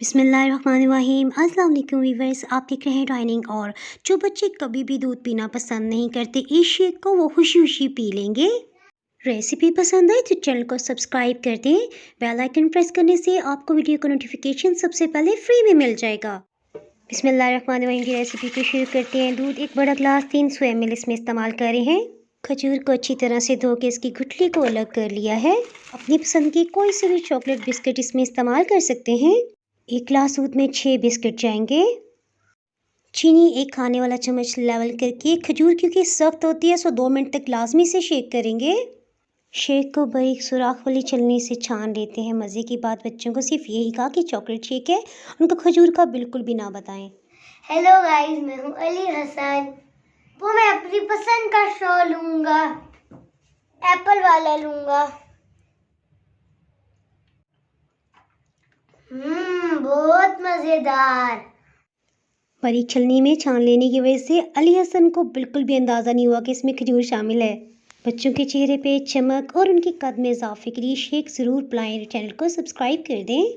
बिस्मिल्लाहिर्रहमानिर्रहीम। अस्सलाम वालेकुम वीवर्स, आप देख रहे हैं डाइनिंग। और जो बच्चे कभी भी दूध पीना पसंद नहीं करते, इस शेक को वो खुशी खुशी पी लेंगे। रेसिपी पसंद आए तो चैनल को सब्सक्राइब कर दें। बेल आइकन प्रेस करने से आपको वीडियो का नोटिफिकेशन सबसे पहले फ्री में मिल जाएगा। बिस्मिल्लाहिर्रहमानिर्रहीम की रेसिपी को शुरू करते हैं। दूध एक बड़ा ग्लास 300 ml इसमें इस्तेमाल कर रहे हैं। खजूर को अच्छी तरह से धो के इसकी गुठली को अलग कर लिया है। अपनी पसंद की कोई सी भी चॉकलेट बिस्किट इसमें इस्तेमाल कर सकते हैं। एक ग्लास दूध में 6 बिस्किट जाएंगे। चीनी एक खाने वाला चम्मच लेवल करके, खजूर क्योंकि सख्त होती है सो 2 मिनट तक लाजमी से शेक करेंगे। शेक को बारीक सुराख वाली छलनी से छान लेते हैं। मज़े की बात, बच्चों को सिर्फ यही कहा कि चॉकलेट शेक है, उनको खजूर का बिल्कुल भी ना बताएं। हेलो गाइस, मैं हूँ अली हसन। वो मैं अपनी पसंद का स्ट्रॉ लूँगा, एप्पल वाला लूँगा। बहुत मज़ेदार। बारीक छलनी में छान लेने की वजह से अली हसन को बिल्कुल भी अंदाज़ा नहीं हुआ कि इसमें खजूर शामिल है। बच्चों के चेहरे पे चमक और उनके कद में इजाफे के लिए शेक ज़रूर पिलाएं। चैनल को सब्सक्राइब कर दें।